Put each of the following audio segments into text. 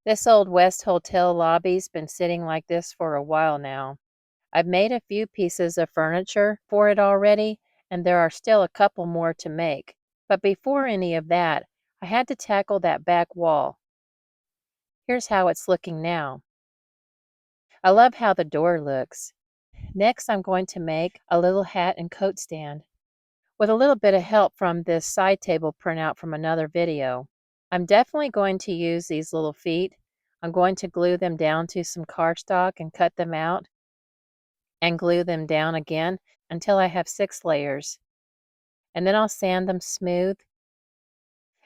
This old West Hotel lobby's been sitting like this for a while now. I've made a few pieces of furniture for it already, and there are still a couple more to make. But before any of that, I had to tackle that back wall. Here's how it's looking now. I love how the door looks. Next, I'm going to make a little hat and coat stand with a little bit of help from this side table printout from another video. I'm definitely going to use these little feet. I'm going to glue them down to some cardstock and cut them out and glue them down again until I have 6 layers. And then I'll sand them smooth.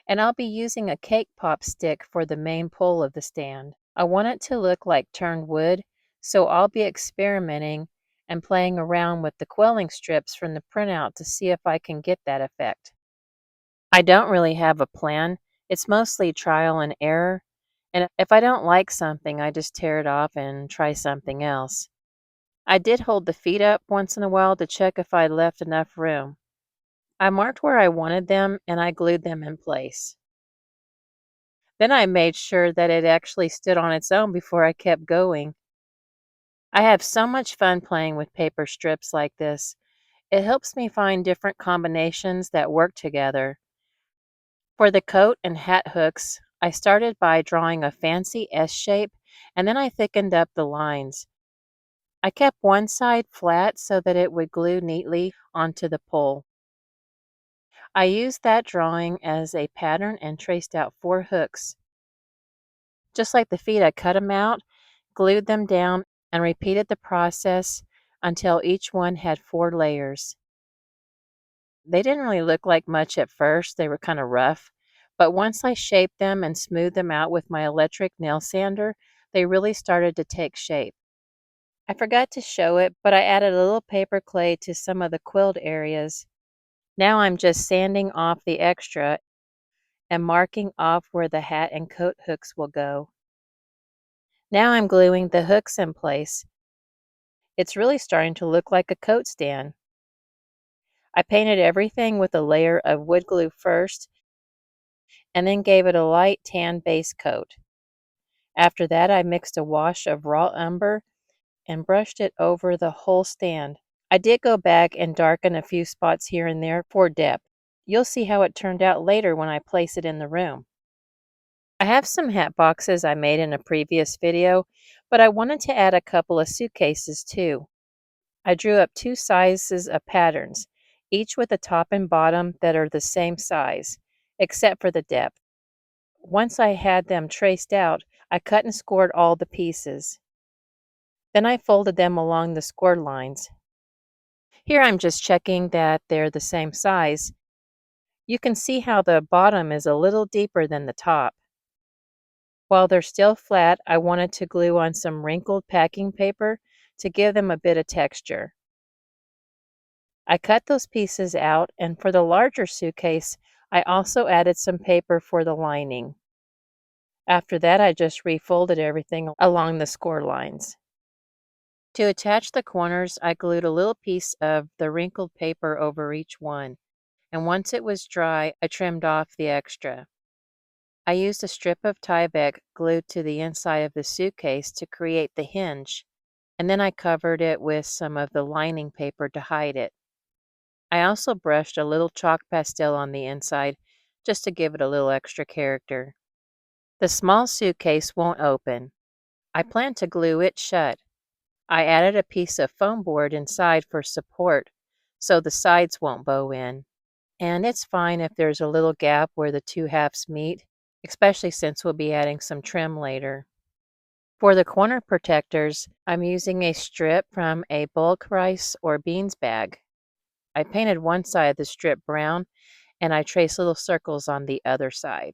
And I'll be using a cake pop stick for the main pole of the stand. I want it to look like turned wood, so I'll be experimenting and playing around with the quelling strips from the printout to see if I can get that effect. I don't really have a plan. It's mostly trial and error. And if I don't like something, I just tear it off and try something else. I did hold the feet up once in a while to check if I'd left enough room. I marked where I wanted them and I glued them in place. Then I made sure that it actually stood on its own before I kept going. I have so much fun playing with paper strips like this. It helps me find different combinations that work together. For the coat and hat hooks, I started by drawing a fancy S shape and then I thickened up the lines. I kept one side flat so that it would glue neatly onto the pole. I used that drawing as a pattern and traced out 4 hooks. Just like the feet, I cut them out, glued them down, and repeated the process until each one had 4 layers. They didn't really look like much at first, they were kind of rough, but once I shaped them and smoothed them out with my electric nail sander, they really started to take shape. I forgot to show it, but I added a little paper clay to some of the quilled areas. Now I'm just sanding off the extra and marking off where the hat and coat hooks will go. Now I'm gluing the hooks in place. It's really starting to look like a coat stand. I painted everything with a layer of wood glue first and then gave it a light tan base coat. After that, I mixed a wash of raw umber and brushed it over the whole stand. I did go back and darken a few spots here and there for depth. You'll see how it turned out later when I place it in the room. I have some hat boxes I made in a previous video, but I wanted to add a couple of suitcases too. I drew up 2 sizes of patterns, each with a top and bottom that are the same size, except for the depth. Once I had them traced out, I cut and scored all the pieces. Then I folded them along the scored lines. Here I'm just checking that they're the same size. You can see how the bottom is a little deeper than the top. While they're still flat, I wanted to glue on some wrinkled packing paper to give them a bit of texture. I cut those pieces out, and for the larger suitcase, I also added some paper for the lining. After that, I just refolded everything along the score lines. To attach the corners, I glued a little piece of the wrinkled paper over each one, and once it was dry, I trimmed off the extra. I used a strip of Tyvek glued to the inside of the suitcase to create the hinge, and then I covered it with some of the lining paper to hide it. I also brushed a little chalk pastel on the inside just to give it a little extra character. The small suitcase won't open. I plan to glue it shut. I added a piece of foam board inside for support so the sides won't bow in. And it's fine if there's a little gap where the 2 halves meet, especially since we'll be adding some trim later. For the corner protectors, I'm using a strip from a bulk rice or beans bag. I painted one side of the strip brown and I traced little circles on the other side.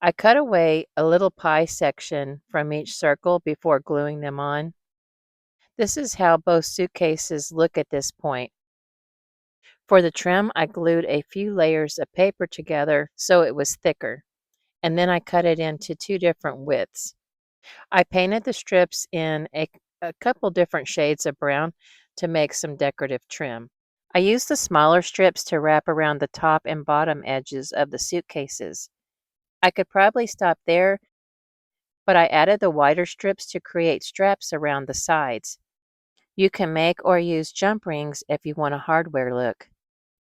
I cut away a little pie section from each circle before gluing them on. This is how both suitcases look at this point. For the trim, I glued a few layers of paper together so it was thicker, and then I cut it into 2 different widths. I painted the strips in a couple different shades of brown to make some decorative trim. I used the smaller strips to wrap around the top and bottom edges of the suitcases. I could probably stop there, but I added the wider strips to create straps around the sides. You can make or use jump rings if you want a hardware look.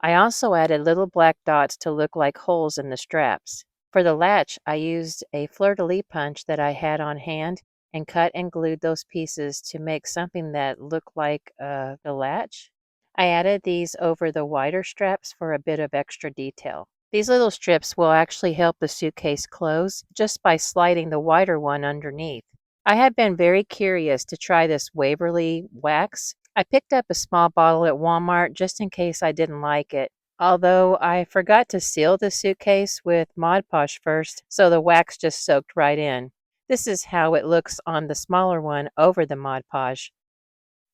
I also added little black dots to look like holes in the straps. For the latch, I used a fleur-de-lis punch that I had on hand and cut and glued those pieces to make something that looked like the latch. I added these over the wider straps for a bit of extra detail. These little strips will actually help the suitcase close just by sliding the wider one underneath. I had been very curious to try this Waverly wax. I picked up a small bottle at Walmart just in case I didn't like it, although I forgot to seal the suitcase with Mod Podge first, so the wax just soaked right in. This is how it looks on the smaller one over the Mod Podge,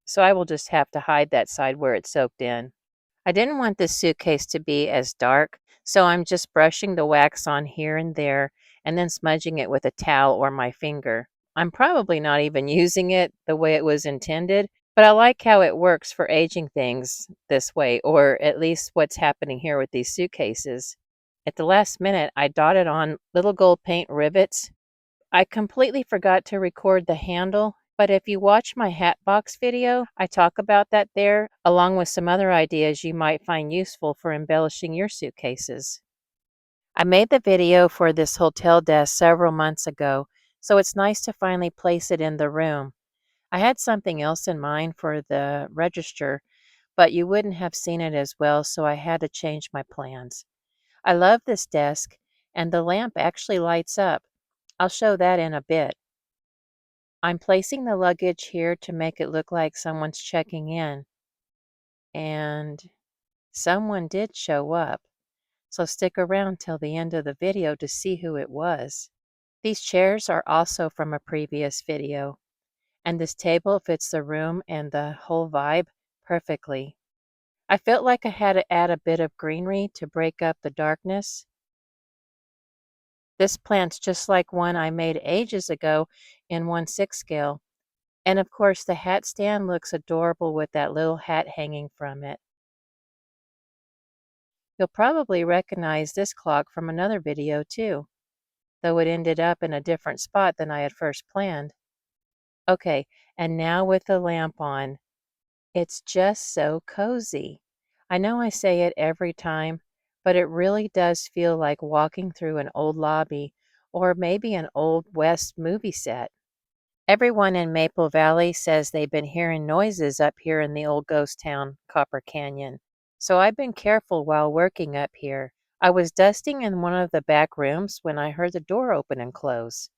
so I will just have to hide that side where it soaked in. I didn't want this suitcase to be as dark, so I'm just brushing the wax on here and there and then smudging it with a towel or my finger. I'm probably not even using it the way it was intended, but I like how it works for aging things this way, or at least what's happening here with these suitcases. At the last minute, I dotted on little gold paint rivets. I completely forgot to record the handle, but if you watch my hat box video, I talk about that there, along with some other ideas you might find useful for embellishing your suitcases. I made the video for this hotel desk several months ago, so it's nice to finally place it in the room. I had something else in mind for the register, but you wouldn't have seen it as well, so I had to change my plans. I love this desk, and the lamp actually lights up. I'll show that in a bit. I'm placing the luggage here to make it look like someone's checking in, and someone did show up, so stick around till the end of the video to see who it was. These chairs are also from a previous video, and this table fits the room and the whole vibe perfectly. I felt like I had to add a bit of greenery to break up the darkness. This plant's just like one I made ages ago in 1/6 scale. And of course, the hat stand looks adorable with that little hat hanging from it. You'll probably recognize this clock from another video too, though it ended up in a different spot than I had first planned. Okay, and now with the lamp on, it's just so cozy. I know I say it every time, but it really does feel like walking through an old lobby or maybe an old West movie set. Everyone in Maple Valley says they've been hearing noises up here in the old ghost town, Copper Canyon. So I've been careful while working up here. I was dusting in one of the back rooms when I heard the door open and close.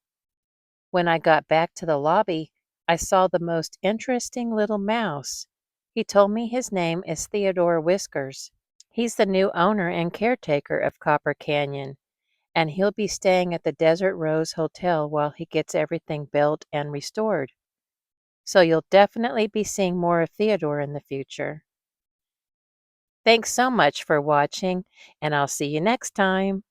When I got back to the lobby, I saw the most interesting little mouse. He told me his name is Theodore Whiskers. He's the new owner and caretaker of Copper Canyon, and he'll be staying at the Desert Rose Hotel while he gets everything built and restored. So you'll definitely be seeing more of Theodore in the future. Thanks so much for watching, and I'll see you next time.